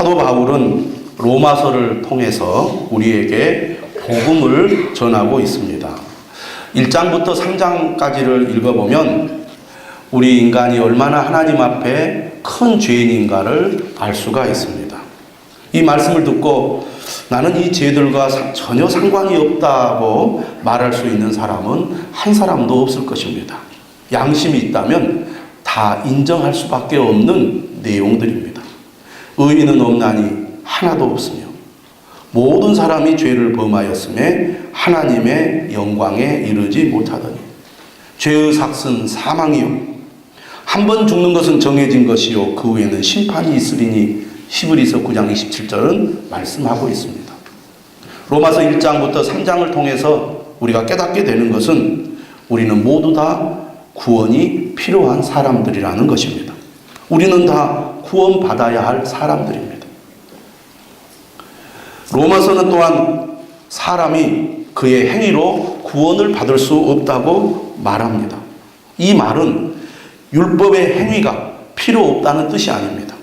사도 바울은 로마서를 통해서 우리에게 복음을 전하고 있습니다. 1장부터 3장까지를 읽어보면 우리 인간이 얼마나 하나님 앞에 큰 죄인인가를 알 수가 있습니다. 이 말씀을 듣고 나는 이 죄들과 전혀 상관이 없다고 말할 수 있는 사람은 한 사람도 없을 것입니다. 양심이 있다면 다 인정할 수밖에 없는 내용들입니다. 의인은 없나니 하나도 없으며 모든 사람이 죄를 범하였음에 하나님의 영광에 이르지 못하더니 죄의 삭은 사망이요 한 번 죽는 것은 정해진 것이요 그 후에는 심판이 있으리니 히브리서 9장 27절은 말씀하고 있습니다. 로마서 1장부터 3장을 통해서 우리가 깨닫게 되는 것은 우리는 모두 다 구원이 필요한 사람들이라는 것입니다. 우리는 다 구원받아야 할 사람들입니다. 로마서는 또한 사람이 그의 행위로 구원을 받을 수 없다고 말합니다. 이 말은 율법의 행위가 필요 없다는 뜻이 아닙니다.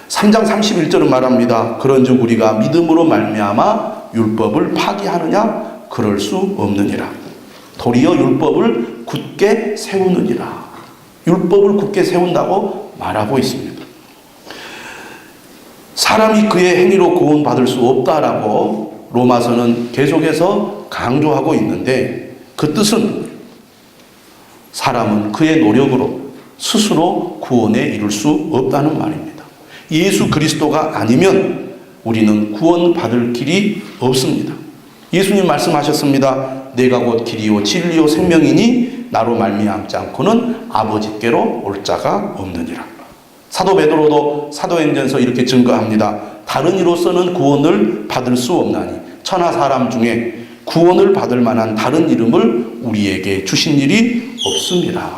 3장 31절은 말합니다. 그런즉 우리가 믿음으로 말미암아 율법을 파기하느냐? 그럴 수 없느니라. 도리어 율법을 굳게 세우느니라. 율법을 굳게 세운다고 말하고 있습니다. 사람이 그의 행위로 구원받을 수 없다라고 로마서는 계속해서 강조하고 있는데 그 뜻은 사람은 그의 노력으로 스스로 구원에 이룰 수 없다는 말입니다. 예수 그리스도가 아니면 우리는 구원받을 길이 없습니다. 예수님 말씀하셨습니다. 내가 곧 길이요 진리요 생명이니 나로 말미암지 않고는 아버지께로 올 자가 없느니라. 사도 베드로도 사도행전서 이렇게 증거합니다. 다른 이로서는 구원을 받을 수 없나니 천하 사람 중에 구원을 받을 만한 다른 이름을 우리에게 주신 일이 없습니다.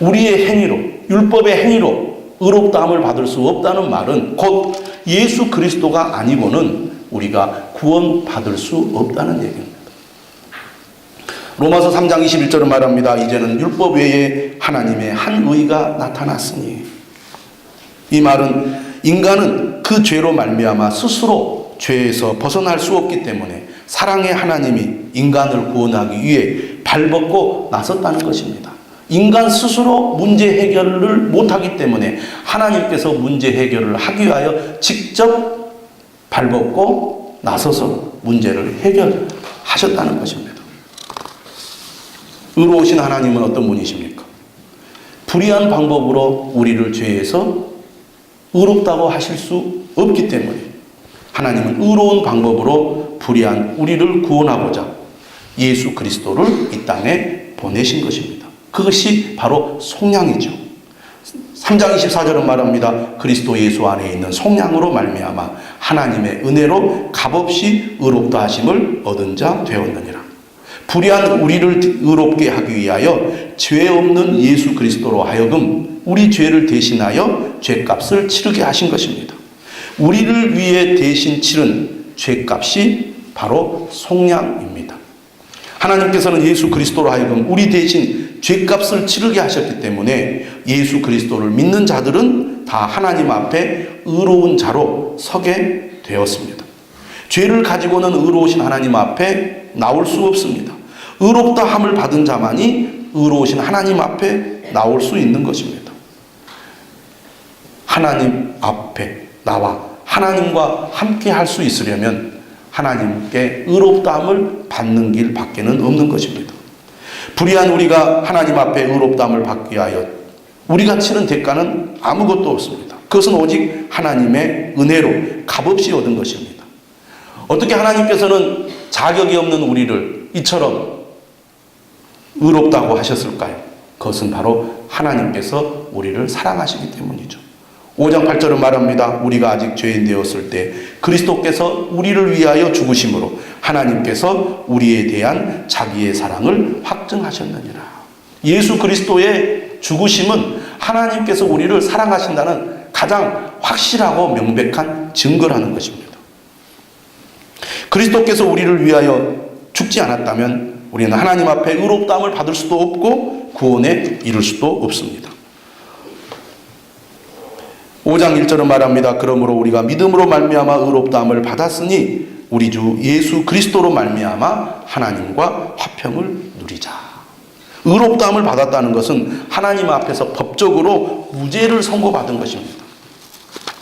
우리의 행위로 율법의 행위로 의롭다함을 받을 수 없다는 말은 곧 예수 그리스도가 아니고는 우리가 구원받을 수 없다는 얘기입니다. 로마서 3장 21절은 말합니다. 이제는 율법 외에 하나님의 한 의가 나타났으니 이 말은 인간은 그 죄로 말미암아 스스로 죄에서 벗어날 수 없기 때문에 사랑의 하나님이 인간을 구원하기 위해 발벗고 나섰다는 것입니다. 인간 스스로 문제 해결을 못하기 때문에 하나님께서 문제 해결을 하기 위하여 직접 발벗고 나서서 문제를 해결하셨다는 것입니다. 의로우신 하나님은 어떤 분이십니까? 불의한 방법으로 우리를 죄에서 의롭다고 하실 수 없기 때문에 하나님은 의로운 방법으로 불의한 우리를 구원하고자 예수 그리스도를 이 땅에 보내신 것입니다. 그것이 바로 속량이죠. 3장 24절은 말합니다. 그리스도 예수 안에 있는 속량으로 말미암아 하나님의 은혜로 값없이 의롭다 하심을 얻은 자 되었느니라. 불의한 우리를 의롭게 하기 위하여 죄 없는 예수 그리스도로 하여금 우리 죄를 대신하여 죄값을 치르게 하신 것입니다. 우리를 위해 대신 치른 죄값이 바로 속량입니다. 하나님께서는 예수 그리스도로 하여금 우리 대신 죄값을 치르게 하셨기 때문에 예수 그리스도를 믿는 자들은 다 하나님 앞에 의로운 자로 서게 되었습니다. 죄를 가지고는 의로우신 하나님 앞에 나올 수 없습니다. 의롭다 함을 받은 자만이 의로우신 하나님 앞에 나올 수 있는 것입니다. 하나님 앞에 나와 하나님과 함께 할 수 있으려면 하나님께 의롭다함을 받는 길 밖에는 없는 것입니다. 불의한 우리가 하나님 앞에 의롭다함을 받기 위하여 우리가 치른 대가는 아무것도 없습니다. 그것은 오직 하나님의 은혜로 값없이 얻은 것입니다. 어떻게 하나님께서는 자격이 없는 우리를 이처럼 의롭다고 하셨을까요? 그것은 바로 하나님께서 우리를 사랑하시기 때문이죠. 5장 8절은 말합니다. 우리가 아직 죄인 되었을 때 그리스도께서 우리를 위하여 죽으심으로 하나님께서 우리에 대한 자기의 사랑을 확증하셨느니라. 예수 그리스도의 죽으심은 하나님께서 우리를 사랑하신다는 가장 확실하고 명백한 증거라는 것입니다. 그리스도께서 우리를 위하여 죽지 않았다면 우리는 하나님 앞에 의롭다함을 받을 수도 없고 구원에 이를 수도 없습니다. 5장 1절은 말합니다. 그러므로 우리가 믿음으로 말미암아 의롭다함을 받았으니 우리 주 예수 그리스도로 말미암아 하나님과 화평을 누리자. 의롭다함을 받았다는 것은 하나님 앞에서 법적으로 무죄를 선고받은 것입니다.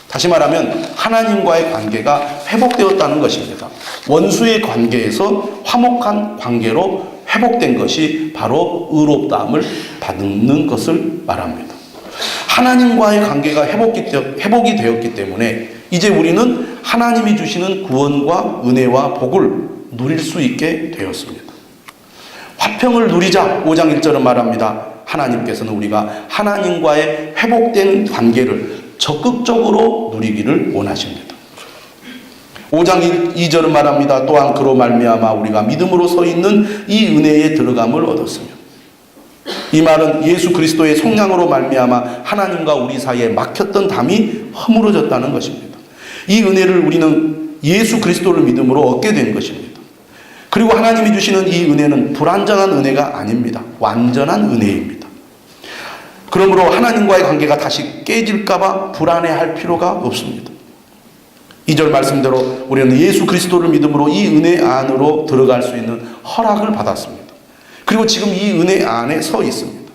다시 말하면 하나님과의 관계가 회복되었다는 것입니다. 원수의 관계에서 화목한 관계로 회복된 것이 바로 의롭다함을 받는 것을 말합니다. 하나님과의 관계가 회복이 되었기 때문에 이제 우리는 하나님이 주시는 구원과 은혜와 복을 누릴 수 있게 되었습니다. 화평을 누리자. 5장 1절은 말합니다. 하나님께서는 우리가 하나님과의 회복된 관계를 적극적으로 누리기를 원하십니다. 5장 2절은 말합니다. 또한 그로 말미암아 우리가 믿음으로 서 있는 이 은혜에 들어감을 얻었으며, 이 말은 예수 그리스도의 속량으로 말미암아 하나님과 우리 사이에 막혔던 담이 허물어졌다는 것입니다. 이 은혜를 우리는 예수 그리스도를 믿음으로 얻게 된 것입니다. 그리고 하나님이 주시는 이 은혜는 불완전한 은혜가 아닙니다. 완전한 은혜입니다. 그러므로 하나님과의 관계가 다시 깨질까봐 불안해할 필요가 없습니다. 2절 말씀대로 우리는 예수 그리스도를 믿음으로 이 은혜 안으로 들어갈 수 있는 허락을 받았습니다. 그리고 지금 이 은혜 안에 서 있습니다.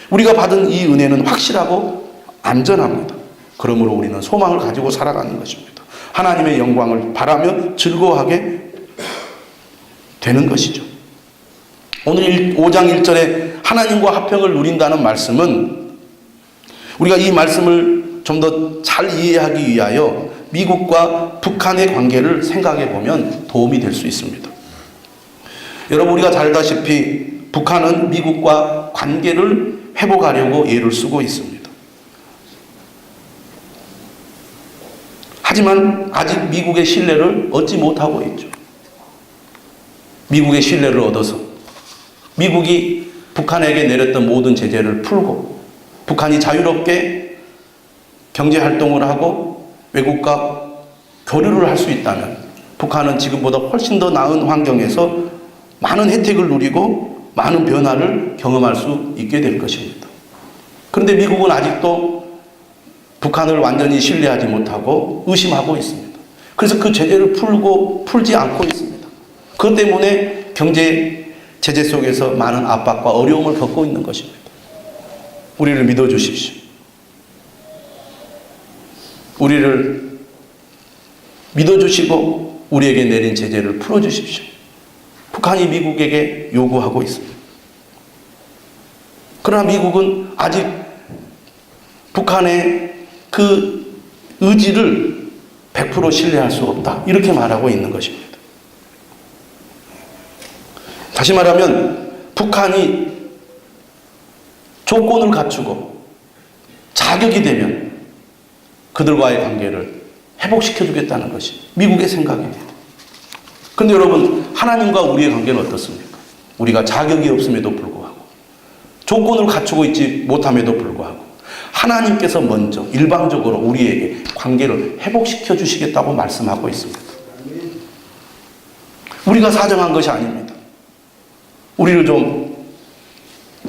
우리가 받은 이 은혜는 확실하고 안전합니다. 그러므로 우리는 소망을 가지고 살아가는 것입니다. 하나님의 영광을 바라며 즐거워하게 되는 것이죠. 오늘 5장 1절에 하나님과 화평을 누린다는 말씀은 우리가 이 말씀을 좀 더 잘 이해하기 위하여 미국과 북한의 관계를 생각해 보면 도움이 될 수 있습니다. 여러분, 우리가 잘 알다시피 북한은 미국과 관계를 회복하려고 애를 쓰고 있습니다. 하지만 아직 미국의 신뢰를 얻지 못하고 있죠. 미국의 신뢰를 얻어서 미국이 북한에게 내렸던 모든 제재를 풀고 북한이 자유롭게 경제활동을 하고 외국과 교류를 할 수 있다면 북한은 지금보다 훨씬 더 나은 환경에서 많은 혜택을 누리고 많은 변화를 경험할 수 있게 될 것입니다. 그런데 미국은 아직도 북한을 완전히 신뢰하지 못하고 의심하고 있습니다. 그래서 그 제재를 풀지 않고 있습니다. 그것 때문에 경제 제재 속에서 많은 압박과 어려움을 겪고 있는 것입니다. 우리를 믿어주십시오. 우리를 믿어주시고 우리에게 내린 제재를 풀어주십시오. 북한이 미국에게 요구하고 있습니다. 그러나 미국은 아직 북한의 그 의지를 100% 신뢰할 수 없다. 이렇게 말하고 있는 것입니다. 다시 말하면 북한이 조건을 갖추고 자격이 되면 그들과의 관계를 회복시켜주겠다는 것이 미국의 생각입니다. 그런데 여러분, 하나님과 우리의 관계는 어떻습니까? 우리가 자격이 없음에도 불구하고 조건을 갖추고 있지 못함에도 불구하고 하나님께서 먼저 일방적으로 우리에게 관계를 회복시켜 주시겠다고 말씀하고 있습니다. 우리가 사정한 것이 아닙니다. 우리를 좀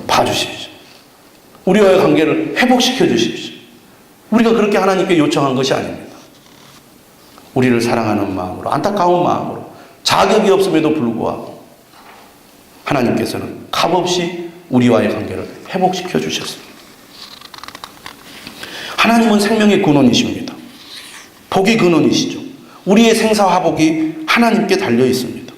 봐주십시오. 우리와의 관계를 회복시켜 주십시오. 우리가 그렇게 하나님께 요청한 것이 아닙니다. 우리를 사랑하는 마음으로, 안타까운 마음으로, 자격이 없음에도 불구하고 하나님께서는 값없이 우리와의 관계를 회복시켜 주셨습니다. 하나님은 생명의 근원이십니다. 복의 근원이시죠. 우리의 생사화복이 하나님께 달려 있습니다.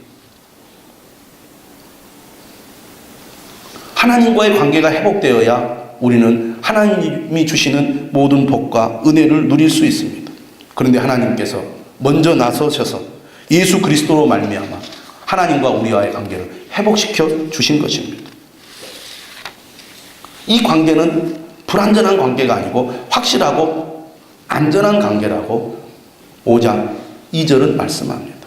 하나님과의 관계가 회복되어야 우리는 하나님이 주시는 모든 복과 은혜를 누릴 수 있습니다. 그런데 하나님께서 먼저 나서셔서 예수 그리스도로 말미암아 하나님과 우리와의 관계를 회복시켜 주신 것입니다. 이 관계는 불완전한 관계가 아니고 확실하고 안전한 관계라고 5장 2절은 말씀합니다.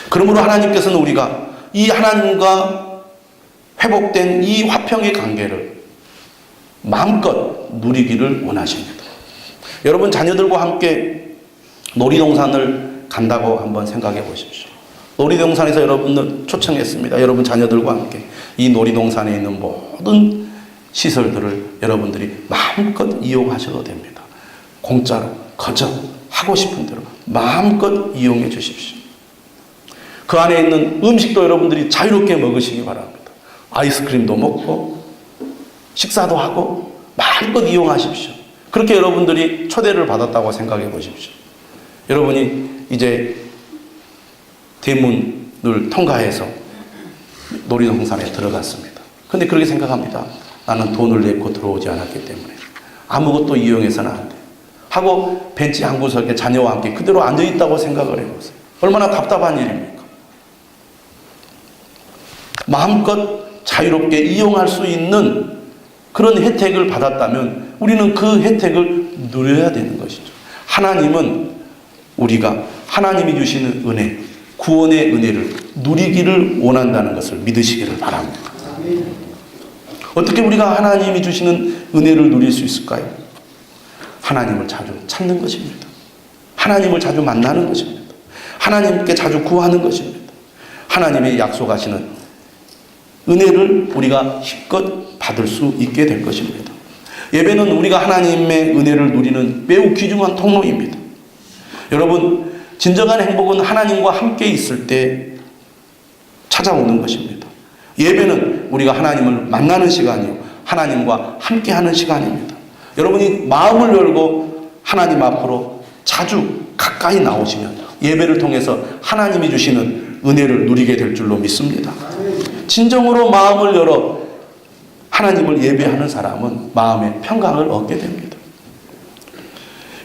그러므로 하나님께서는 우리가 이 하나님과 회복된 이 화평의 관계를 마음껏 누리기를 원하십니다. 여러분, 자녀들과 함께 놀이동산을 간다고 한번 생각해 보십시오. 놀이동산에서 여러분을 초청했습니다. 여러분 자녀들과 함께 이 놀이동산에 있는 모든 시설들을 여러분들이 마음껏 이용하셔도 됩니다. 공짜로 거저 하고 싶은 대로 마음껏 이용해 주십시오. 그 안에 있는 음식도 여러분들이 자유롭게 먹으시기 바랍니다. 아이스크림도 먹고 식사도 하고 마음껏 이용하십시오. 그렇게 여러분들이 초대를 받았다고 생각해 보십시오. 여러분이 이제 대문을 통과해서 놀이동산에 들어갔습니다. 근데 그렇게 생각합니다. 나는 돈을 내고 들어오지 않았기 때문에 아무것도 이용해서는 안 돼. 하고 벤치 한 구석에 자녀와 함께 그대로 앉아있다고 생각을 해보세요. 얼마나 답답한 일입니까? 마음껏 자유롭게 이용할 수 있는 그런 혜택을 받았다면 우리는 그 혜택을 누려야 되는 것이죠. 하나님은 우리가 하나님이 주시는 은혜, 구원의 은혜를 누리기를 원한다는 것을 믿으시기를 바랍니다. 어떻게 우리가 하나님이 주시는 은혜를 누릴 수 있을까요? 하나님을 자주 찾는 것입니다. 하나님을 자주 만나는 것입니다. 하나님께 자주 구하는 것입니다. 하나님의 약속하시는 은혜를 우리가 힘껏 받을 수 있게 될 것입니다. 예배는 우리가 하나님의 은혜를 누리는 매우 귀중한 통로입니다. 여러분, 진정한 행복은 하나님과 함께 있을 때 찾아오는 것입니다. 예배는 우리가 하나님을 만나는 시간이요, 하나님과 함께하는 시간입니다. 여러분이 마음을 열고 하나님 앞으로 자주 가까이 나오시면 예배를 통해서 하나님이 주시는 은혜를 누리게 될 줄로 믿습니다. 진정으로 마음을 열어 하나님을 예배하는 사람은 마음의 평강을 얻게 됩니다.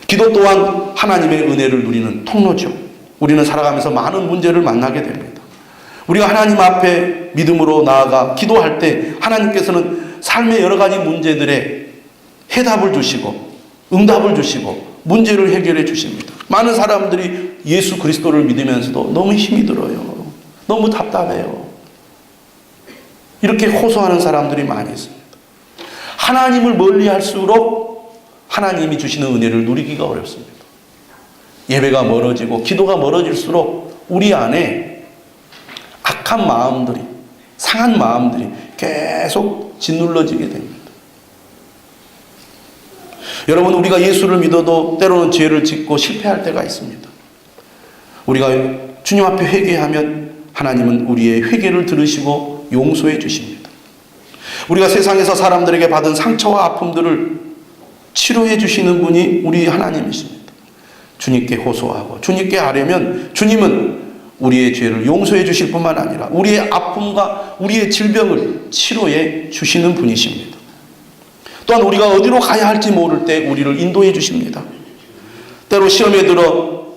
기도 또한 하나님의 은혜를 누리는 통로죠. 우리는 살아가면서 많은 문제를 만나게 됩니다. 우리가 하나님 앞에 믿음으로 나아가 기도할 때 하나님께서는 삶의 여러 가지 문제들에 해답을 주시고 응답을 주시고 문제를 해결해 주십니다. 많은 사람들이 예수 그리스도를 믿으면서도 너무 힘이 들어요. 너무 답답해요. 이렇게 호소하는 사람들이 많이 있습니다. 하나님을 멀리할수록 하나님이 주시는 은혜를 누리기가 어렵습니다. 예배가 멀어지고 기도가 멀어질수록 우리 안에 악한 마음들이, 상한 마음들이 계속 짓눌러지게 됩니다. 여러분, 우리가 예수를 믿어도 때로는 죄를 짓고 실패할 때가 있습니다. 우리가 주님 앞에 회개하면 하나님은 우리의 회개를 들으시고 용서해 주십니다. 우리가 세상에서 사람들에게 받은 상처와 아픔들을 치료해 주시는 분이 우리 하나님이십니다. 주님께 호소하고 주님께 아뢰면 주님은 우리의 죄를 용서해 주실 뿐만 아니라 우리의 아픔과 우리의 질병을 치료해 주시는 분이십니다. 또한 우리가 어디로 가야 할지 모를 때 우리를 인도해 주십니다. 때로 시험에 들어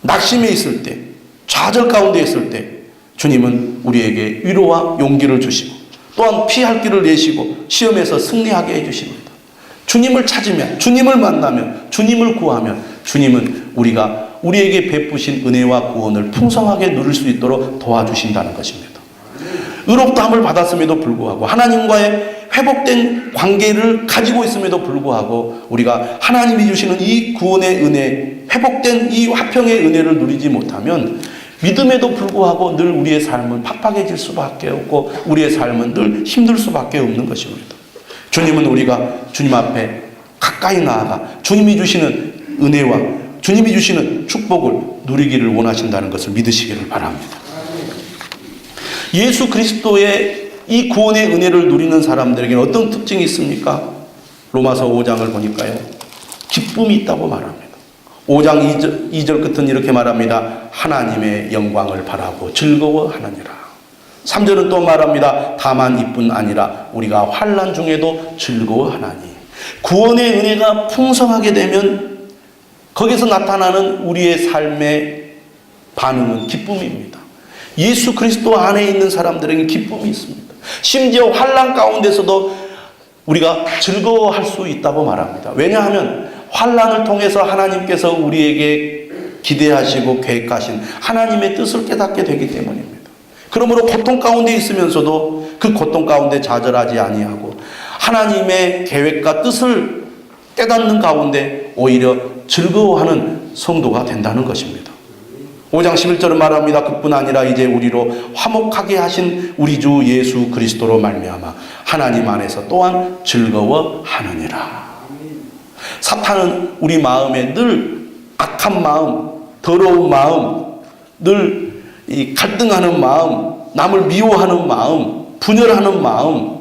낙심해 있을 때, 좌절 가운데 있을 때 주님은 우리에게 위로와 용기를 주시고 또한 피할 길을 내시고 시험에서 승리하게 해주십니다. 주님을 찾으면, 주님을 만나면, 주님을 구하면 주님은 우리에게 베푸신 은혜와 구원을 풍성하게 누릴 수 있도록 도와주신다는 것입니다. 의롭다함을 받았음에도 불구하고 하나님과의 회복된 관계를 가지고 있음에도 불구하고 우리가 하나님이 주시는 이 구원의 은혜, 회복된 이 화평의 은혜를 누리지 못하면 믿음에도 불구하고 늘 우리의 삶은 팍팍해질 수밖에 없고 우리의 삶은 늘 힘들 수밖에 없는 것입니다. 주님은 우리가 주님 앞에 가까이 나아가 주님이 주시는 은혜와 주님이 주시는 축복을 누리기를 원하신다는 것을 믿으시기를 바랍니다. 예수 그리스도의 이 구원의 은혜를 누리는 사람들에게는 어떤 특징이 있습니까? 로마서 5장을 보니까요, 기쁨이 있다고 말합니다. 5장 2절 끝은 이렇게 말합니다. 하나님의 영광을 바라고 즐거워하느니라. 3절은 또 말합니다. 다만 이뿐 아니라 우리가 환난 중에도 즐거워하나니. 구원의 은혜가 풍성하게 되면 거기서 나타나는 우리의 삶의 반응은 기쁨입니다. 예수 그리스도 안에 있는 사람들에게 기쁨이 있습니다. 심지어 환난 가운데서도 우리가 즐거워할 수 있다고 말합니다. 왜냐하면 환난을 통해서 하나님께서 우리에게 기대하시고 계획하신 하나님의 뜻을 깨닫게 되기 때문입니다. 그러므로 고통 가운데 있으면서도 그 고통 가운데 좌절하지 아니하고 하나님의 계획과 뜻을 깨닫는 가운데 오히려 즐거워하는 성도가 된다는 것입니다. 5장 11절은 말합니다. 그뿐 아니라 이제 우리로 화목하게 하신 우리 주 예수 그리스도로 말미암아 하나님 안에서 또한 즐거워하느니라. 사탄은 우리 마음에 늘 악한 마음, 더러운 마음, 늘 이 갈등하는 마음, 남을 미워하는 마음, 분열하는 마음,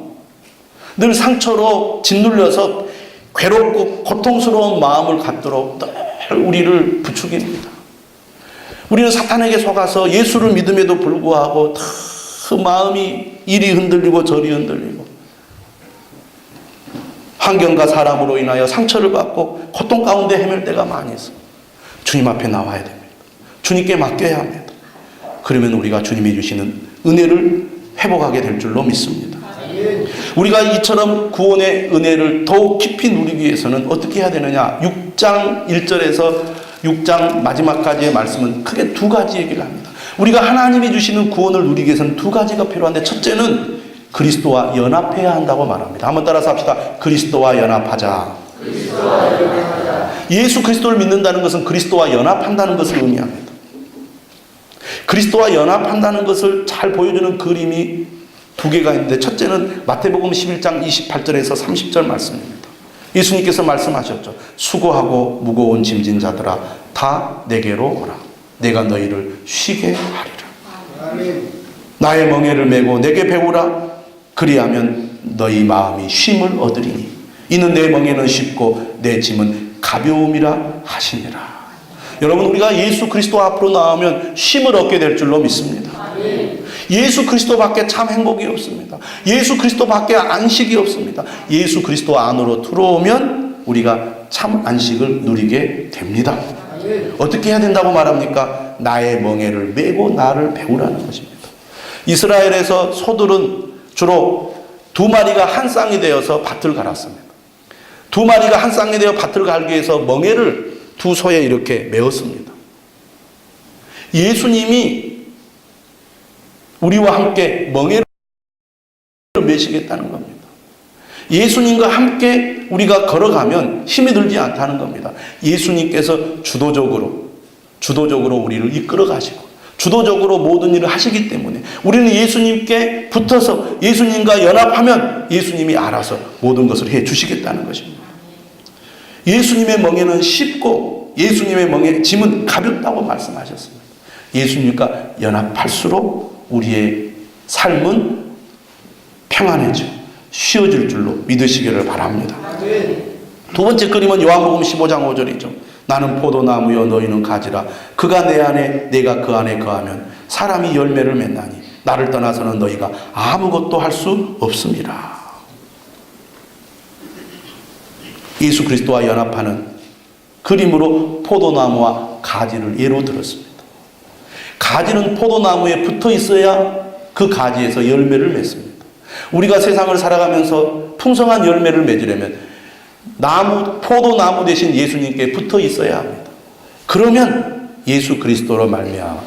늘 상처로 짓눌려서 괴롭고 고통스러운 마음을 갖도록 늘 우리를 부추깁니다. 우리는 사탄에게 속아서 예수를 믿음에도 불구하고 그 마음이 이리 흔들리고 저리 흔들리고 환경과 사람으로 인하여 상처를 받고 고통 가운데 헤맬 때가 많이 있어요. 주님 앞에 나와야 됩니다. 주님께 맡겨야 합니다. 그러면 우리가 주님이 주시는 은혜를 회복하게 될 줄로 믿습니다. 우리가 이처럼 구원의 은혜를 더욱 깊이 누리기 위해서는 어떻게 해야 되느냐? 6장 1절에서 6장 마지막까지의 말씀은 크게 두 가지 얘기를 합니다. 우리가 하나님이 주시는 구원을 누리기 위해서는 두 가지가 필요한데, 첫째는 그리스도와 연합해야 한다고 말합니다. 한번 따라서 합시다. 그리스도와 연합하자. 예수 그리스도를 믿는다는 것은 그리스도와 연합한다는 것을 의미합니다. 그리스도와 연합한다는 것을 잘 보여주는 그림이 두 개가 있는데, 첫째는 마태복음 11장 28절에서 30절 말씀입니다. 예수님께서 말씀하셨죠. 수고하고 무거운 짐진 자들아 다 내게로 오라. 내가 너희를 쉬게 하리라. 나의 멍에를 메고 내게 배우라. 그리하면 너희 마음이 쉼을 얻으리니 이는 내 멍에는 쉽고 내 짐은 가벼움이라 하시니라. 여러분, 우리가 예수 그리스도 앞으로 나오면 쉼을 얻게 될 줄로 믿습니다. 예수 그리스도밖에 참 행복이 없습니다. 예수 그리스도밖에 안식이 없습니다. 예수 그리스도 안으로 들어오면 우리가 참 안식을 누리게 됩니다. 어떻게 해야 된다고 말합니까? 나의 멍에를 메고 나를 배우라는 것입니다. 이스라엘에서 소들은 주로 두 마리가 한 쌍이 되어서 밭을 갈았습니다. 두 마리가 한 쌍이 되어 밭을 갈기 위해서 멍에를 두 소에 이렇게 메었습니다. 예수님이 우리와 함께 멍에를 메시겠다는 겁니다. 예수님과 함께 우리가 걸어가면 힘이 들지 않다는 겁니다. 예수님께서 주도적으로 우리를 이끌어 가시고 주도적으로 모든 일을 하시기 때문에 우리는 예수님께 붙어서 예수님과 연합하면 예수님이 알아서 모든 것을 해 주시겠다는 것입니다. 예수님의 멍에는 쉽고 예수님의 멍에 짐은 가볍다고 말씀하셨습니다. 예수님과 연합할수록 우리의 삶은 평안해지고 쉬워질 줄로 믿으시기를 바랍니다. 두 번째 그림은 요한복음 15장 5절이죠. 나는 포도나무여 너희는 가지라. 그가 내 안에 내가 그 안에 거하면 사람이 열매를 맺나니 나를 떠나서는 너희가 아무것도 할 수 없음이라. 예수 그리스도와 연합하는 그림으로 포도나무와 가지를 예로 들었습니다. 가지는 포도나무에 붙어 있어야 그 가지에서 열매를 맺습니다. 우리가 세상을 살아가면서 풍성한 열매를 맺으려면 포도나무 대신 예수님께 붙어 있어야 합니다. 그러면 예수 그리스도로 말미암아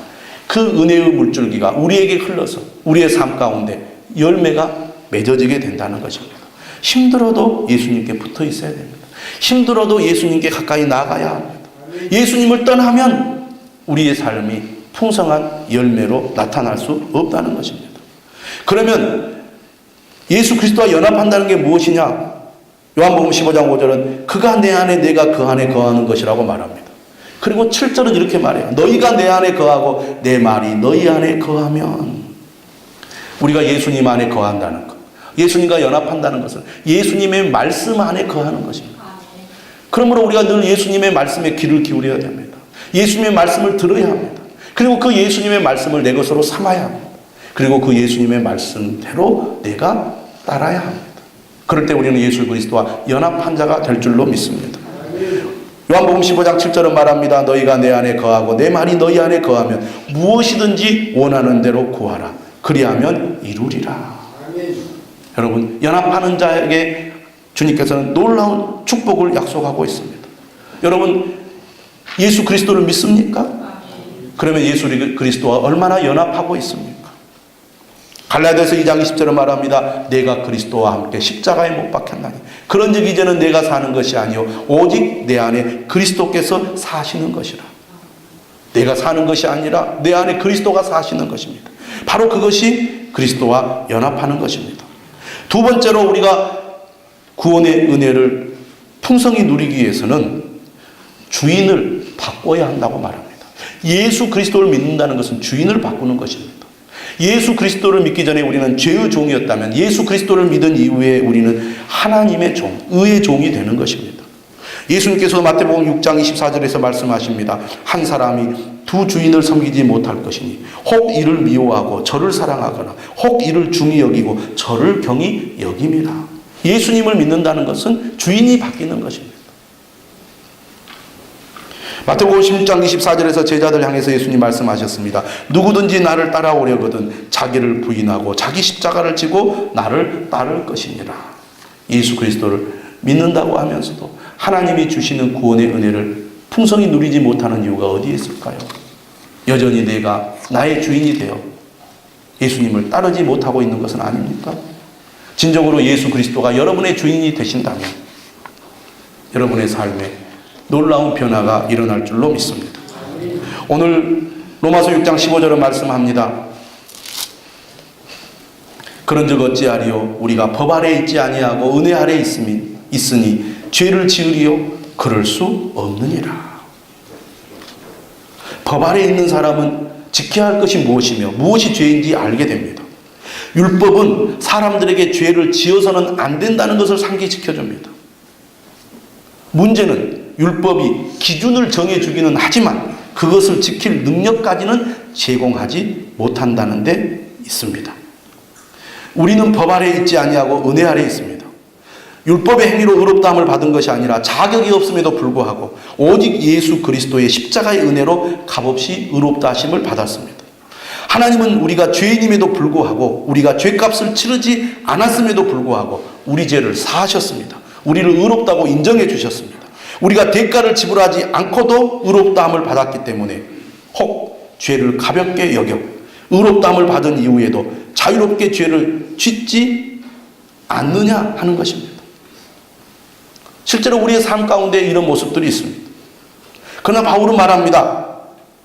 그 은혜의 물줄기가 우리에게 흘러서 우리의 삶 가운데 열매가 맺어지게 된다는 것입니다. 힘들어도 예수님께 붙어 있어야 됩니다. 힘들어도 예수님께 가까이 나가야 합니다. 예수님을 떠나면 우리의 삶이 풍성한 열매로 나타날 수 없다는 것입니다. 그러면 예수 그리스도와 연합한다는 게 무엇이냐? 요한복음 15장 5절은 그가 내 안에 내가 그 안에 거하는 것이라고 말합니다. 그리고 7절은 이렇게 말해요. 너희가 내 안에 거하고 내 말이 너희 안에 거하면, 우리가 예수님 안에 거한다는 것, 예수님과 연합한다는 것은 예수님의 말씀 안에 거하는 것입니다. 그러므로 우리가 늘 예수님의 말씀에 귀를 기울여야 됩니다. 예수님의 말씀을 들어야 합니다. 그리고 그 예수님의 말씀을 내 것으로 삼아야 합니다. 그리고 그 예수님의 말씀대로 내가 따라야 합니다. 그럴 때 우리는 예수 그리스도와 연합한 자가 될 줄로 믿습니다. 요한복음 15장 7절은 말합니다. 너희가 내 안에 거하고 내 말이 너희 안에 거하면 무엇이든지 원하는 대로 구하라. 그리하면 이루리라. 여러분, 연합하는 자에게 주님께서는 놀라운 축복을 약속하고 있습니다. 여러분, 예수 그리스도를 믿습니까? 그러면 예수 그리스도와 얼마나 연합하고 있습니까? 갈라디아서 2장 20절에 말합니다. 내가 그리스도와 함께 십자가에 못 박혔나니 그런즉 이제는 내가 사는 것이 아니요 오직 내 안에 그리스도께서 사시는 것이라. 내가 사는 것이 아니라 내 안에 그리스도가 사시는 것입니다. 바로 그것이 그리스도와 연합하는 것입니다. 두 번째로 우리가 구원의 은혜를 풍성히 누리기 위해서는 주인을 바꿔야 한다고 말합니다. 예수 그리스도를 믿는다는 것은 주인을 바꾸는 것입니다. 예수 그리스도를 믿기 전에 우리는 죄의 종이었다면 예수 그리스도를 믿은 이후에 우리는 하나님의 종, 의의 종이 되는 것입니다. 예수님께서 마태복음 6장 24절에서 말씀하십니다. 한 사람이 두 주인을 섬기지 못할 것이니 혹 이를 미워하고 저를 사랑하거나 혹 이를 중히 여기고 저를 경히 여김이라. 예수님을 믿는다는 것은 주인이 바뀌는 것입니다. 마태복음 16장 24절에서 제자들 향해서 예수님 말씀하셨습니다. 누구든지 나를 따라오려거든 자기를 부인하고 자기 십자가를 지고 나를 따를 것이니라. 예수 그리스도를 믿는다고 하면서도 하나님이 주시는 구원의 은혜를 풍성히 누리지 못하는 이유가 어디에 있을까요? 여전히 내가 나의 주인이 되어 예수님을 따르지 못하고 있는 것은 아닙니까? 진정으로 예수 그리스도가 여러분의 주인이 되신다면 여러분의 삶에 놀라운 변화가 일어날 줄로 믿습니다. 오늘 로마서 6장 15절은 말씀합니다. 그런즉 어찌하리요? 우리가 법 아래 있지 아니하고 은혜 아래 있으니 죄를 지으리요? 그럴 수 없느니라. 법 아래 있는 사람은 지켜야 할 것이 무엇이며 무엇이 죄인지 알게 됩니다. 율법은 사람들에게 죄를 지어서는 안 된다는 것을 상기시켜줍니다. 문제는 율법이 기준을 정해주기는 하지만 그것을 지킬 능력까지는 제공하지 못한다는 데 있습니다. 우리는 법 아래 있지 아니하고 은혜 아래 있습니다. 율법의 행위로 의롭다함을 받은 것이 아니라 자격이 없음에도 불구하고 오직 예수 그리스도의 십자가의 은혜로 값없이 의롭다 하심을 받았습니다. 하나님은 우리가 죄인임에도 불구하고 우리가 죄값을 치르지 않았음에도 불구하고 우리 죄를 사하셨습니다. 우리를 의롭다고 인정해 주셨습니다. 우리가 대가를 지불하지 않고도 의롭다함을 받았기 때문에 혹 죄를 가볍게 여겨 의롭다함을 받은 이후에도 자유롭게 죄를 짓지 않느냐 하는 것입니다. 실제로 우리의 삶 가운데 이런 모습들이 있습니다. 그러나 바울은 말합니다.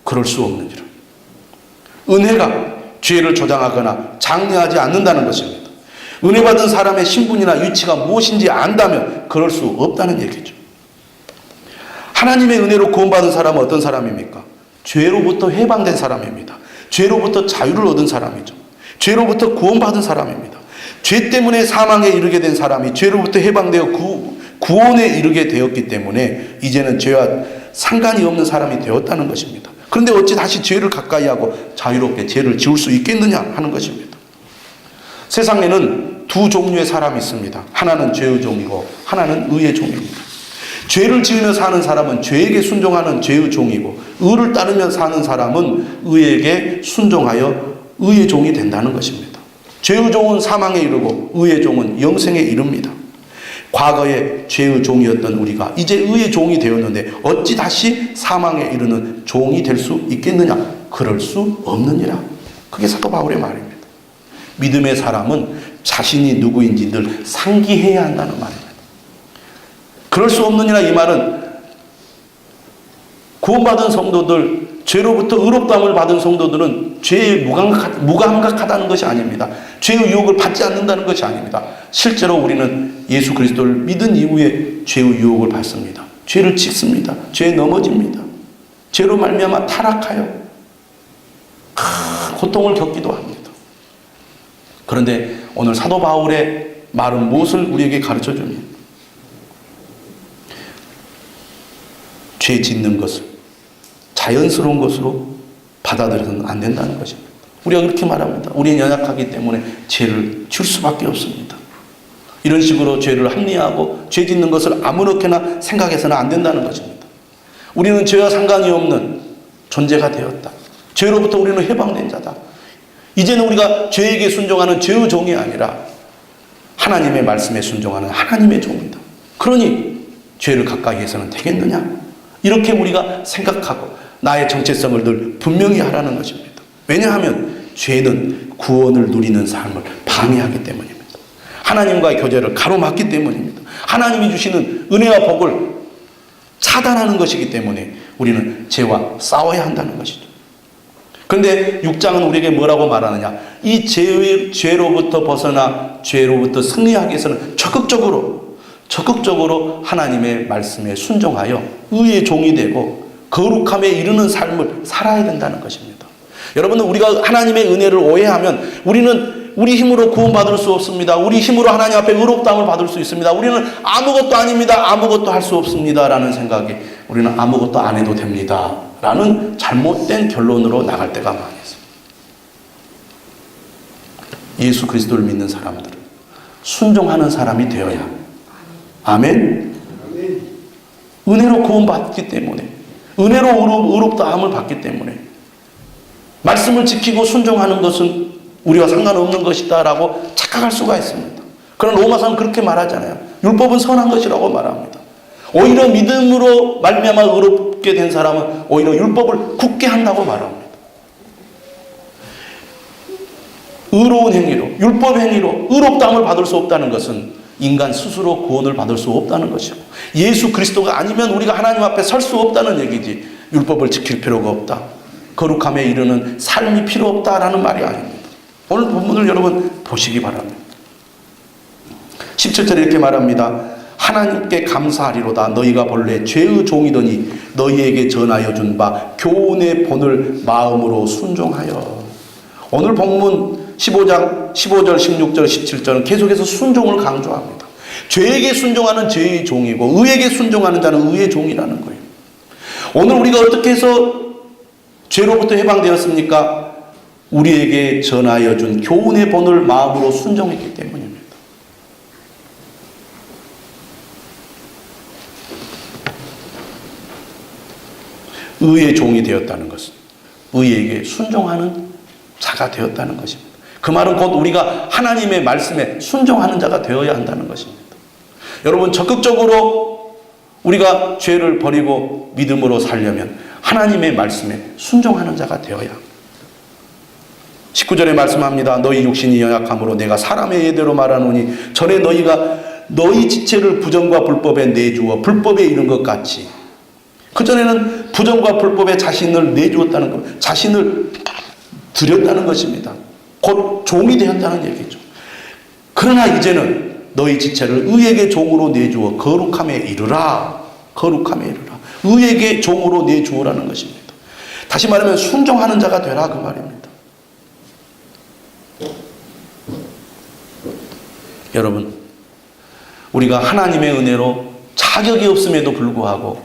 그럴 수 없느니라. 은혜가 죄를 조장하거나 장려하지 않는다는 것입니다. 은혜 받은 사람의 신분이나 위치가 무엇인지 안다면 그럴 수 없다는 얘기죠. 하나님의 은혜로 구원받은 사람은 어떤 사람입니까? 죄로부터 해방된 사람입니다. 죄로부터 자유를 얻은 사람이죠. 죄로부터 구원받은 사람입니다. 죄 때문에 사망에 이르게 된 사람이 죄로부터 해방되어 구원에 이르게 되었기 때문에 이제는 죄와 상관이 없는 사람이 되었다는 것입니다. 그런데 어찌 다시 죄를 가까이 하고 자유롭게 죄를 지을 수 있겠느냐 하는 것입니다. 세상에는 두 종류의 사람이 있습니다. 하나는 죄의 종이고 하나는 의의 종입니다. 죄를 지으며 사는 사람은 죄에게 순종하는 죄의 종이고 의를 따르며 사는 사람은 의에게 순종하여 의의 종이 된다는 것입니다. 죄의 종은 사망에 이르고 의의 종은 영생에 이릅니다. 과거에 죄의 종이었던 우리가 이제 의의 종이 되었는데 어찌 다시 사망에 이르는 종이 될 수 있겠느냐? 그럴 수 없느니라. 그게 사도 바울의 말입니다. 믿음의 사람은 자신이 누구인지 늘 상기해야 한다는 말입니다. 그럴 수 없느니라 이 말은 구원받은 성도들, 죄로부터 의롭다함을 받은 성도들은 죄에 무감각하다는 것이 아닙니다. 죄의 유혹을 받지 않는다는 것이 아닙니다. 실제로 우리는 예수 그리스도를 믿은 이후에 죄의 유혹을 받습니다. 죄를 짓습니다. 죄에 넘어집니다. 죄로 말미암아 타락하여 큰 고통을 겪기도 합니다. 그런데 오늘 사도 바울의 말은 무엇을 우리에게 가르쳐 주니? 죄 짓는 것을 자연스러운 것으로 받아들여서는 안 된다는 것입니다. 우리가 그렇게 말합니다. 우리는 연약하기 때문에 죄를 질 수밖에 없습니다. 이런 식으로 죄를 합리화하고 죄 짓는 것을 아무렇게나 생각해서는 안 된다는 것입니다. 우리는 죄와 상관이 없는 존재가 되었다. 죄로부터 우리는 해방된 자다. 이제는 우리가 죄에게 순종하는 죄의 종이 아니라 하나님의 말씀에 순종하는 하나님의 종이다. 그러니 죄를 가까이 해서는 되겠느냐? 이렇게 우리가 생각하고 나의 정체성을 늘 분명히 하라는 것입니다. 왜냐하면 죄는 구원을 누리는 삶을 방해하기 때문입니다. 하나님과의 교제를 가로막기 때문입니다. 하나님이 주시는 은혜와 복을 차단하는 것이기 때문에 우리는 죄와 싸워야 한다는 것이죠. 그런데 6장은 우리에게 뭐라고 말하느냐? 이 죄로부터 벗어나 죄로부터 승리하기 위해서는 적극적으로 적극적으로 하나님의 말씀에 순종하여 의의 종이 되고 거룩함에 이르는 삶을 살아야 된다는 것입니다. 여러분들, 우리가 하나님의 은혜를 오해하면 우리는 우리 힘으로 구원받을 수 없습니다. 우리 힘으로 하나님 앞에 의롭다함을 받을 수 있습니다. 우리는 아무것도 아닙니다. 아무것도 할 수 없습니다. 라는 생각에 우리는 아무것도 안 해도 됩니다. 라는 잘못된 결론으로 나갈 때가 많이 있습니다. 예수 그리스도를 믿는 사람들은 순종하는 사람이 되어야 합니다. 아멘. 은혜로 구원받기 때문에, 은혜로 의롭다함을 받기 때문에 말씀을 지키고 순종하는 것은 우리와 상관없는 것이다 라고 착각할 수가 있습니다. 그러나 로마서는 그렇게 말하잖아요. 율법은 선한 것이라고 말합니다. 오히려 믿음으로 말미암아 의롭게 된 사람은 오히려 율법을 굳게 한다고 말합니다. 의로운 행위로, 율법 행위로 의롭다함을 받을 수 없다는 것은 인간 스스로 구원을 받을 수 없다는 것이고, 예수 그리스도가 아니면 우리가 하나님 앞에 설 수 없다는 얘기지, 율법을 지킬 필요가 없다, 거룩함에 이르는 삶이 필요 없다라는 말이 아닙니다. 오늘 본문을 여러분 보시기 바랍니다. 17절에 이렇게 말합니다. 하나님께 감사하리로다. 너희가 본래 죄의 종이더니 너희에게 전하여 준 바 교훈의 본을 마음으로 순종하여. 오늘 본문 15절, 16절, 17절은 계속해서 순종을 강조합니다. 죄에게 순종하는 죄의 종이고 의에게 순종하는 자는 의의 종이라는 거예요. 오늘 우리가 어떻게 해서 죄로부터 해방되었습니까? 우리에게 전하여 준 교훈의 본을 마음으로 순종했기 때문입니다. 의의 종이 되었다는 것은 의에게 순종하는 자가 되었다는 것입니다. 그 말은 곧 우리가 하나님의 말씀에 순종하는 자가 되어야 한다는 것입니다. 여러분, 적극적으로 우리가 죄를 버리고 믿음으로 살려면 하나님의 말씀에 순종하는 자가 되어야 합니다. 19절에 말씀합니다. 너희 육신이 연약함으로 내가 사람의 예대로 말하노니 전에 너희가 너희 지체를 부정과 불법에 내주어 불법에 이른 것 같이. 그전에는 부정과 불법에 자신을 내주었다는 것, 자신을 드렸다는 것입니다. 곧 종이 되었다는 얘기죠. 그러나 이제는 너희 지체를 의에게 종으로 내주어 거룩함에 이르라. 거룩함에 이르라. 의에게 종으로 내주어라는 것입니다. 다시 말하면 순종하는 자가 되라, 그 말입니다. 여러분, 우리가 하나님의 은혜로 자격이 없음에도 불구하고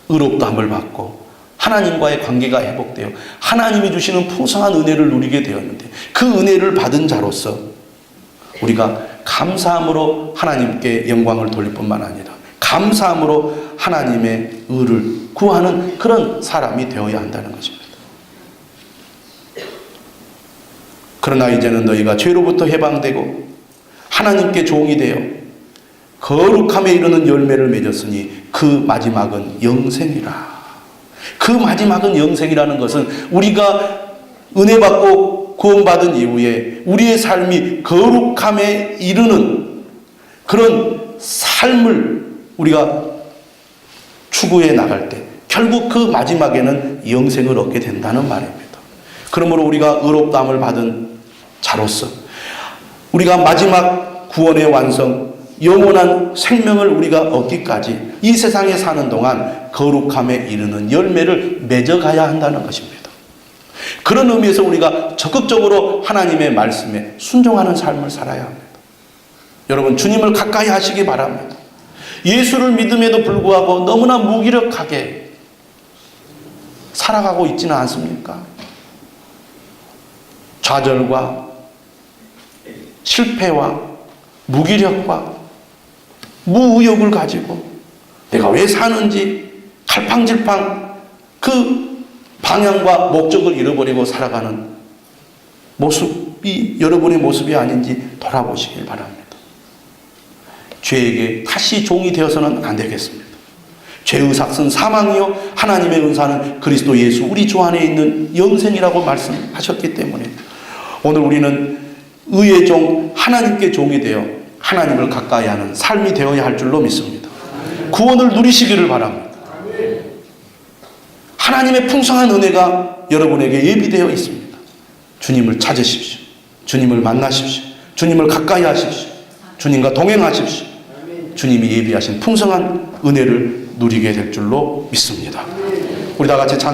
의롭다함을 받고 하나님과의 관계가 회복되어 하나님이 주시는 풍성한 은혜를 누리게 되었는데, 그 은혜를 받은 자로서 우리가 감사함으로 하나님께 영광을 돌릴 뿐만 아니라 감사함으로 하나님의 의를 구하는 그런 사람이 되어야 한다는 것입니다. 그러나 이제는 너희가 죄로부터 해방되고 하나님께 종이 되어 거룩함에 이르는 열매를 맺었으니 그 마지막은 영생이라. 그 마지막은 영생이라는 것은 우리가 은혜 받고 구원받은 이후에 우리의 삶이 거룩함에 이르는 그런 삶을 우리가 추구해 나갈 때 결국 그 마지막에는 영생을 얻게 된다는 말입니다. 그러므로 우리가 의롭다함을 받은 자로서 우리가 마지막 구원의 완성, 영원한 생명을 우리가 얻기까지 이 세상에 사는 동안 거룩함에 이르는 열매를 맺어가야 한다는 것입니다. 그런 의미에서 우리가 적극적으로 하나님의 말씀에 순종하는 삶을 살아야 합니다. 여러분, 주님을 가까이 하시기 바랍니다. 예수를 믿음에도 불구하고 너무나 무기력하게 살아가고 있지는 않습니까? 좌절과 실패와 무기력과 무의욕을 가지고 내가 왜 사는지 갈팡질팡 그 방향과 목적을 잃어버리고 살아가는 모습이 여러분의 모습이 아닌지 돌아보시길 바랍니다. 죄에게 다시 종이 되어서는 안 되겠습니다. 죄의 삭은 사망이요 하나님의 은사는 그리스도 예수 우리 주 안에 있는 영생이라고 말씀하셨기 때문에 오늘 우리는 의의 종, 하나님께 종이 되어 하나님을 가까이 하는 삶이 되어야 할 줄로 믿습니다. 구원을 누리시기를 바랍니다. 하나님의 풍성한 은혜가 여러분에게 예비되어 있습니다. 주님을 찾으십시오. 주님을 만나십시오. 주님을 가까이 하십시오. 주님과 동행하십시오. 주님이 예비하신 풍성한 은혜를 누리게 될 줄로 믿습니다. 우리 다 같이 찬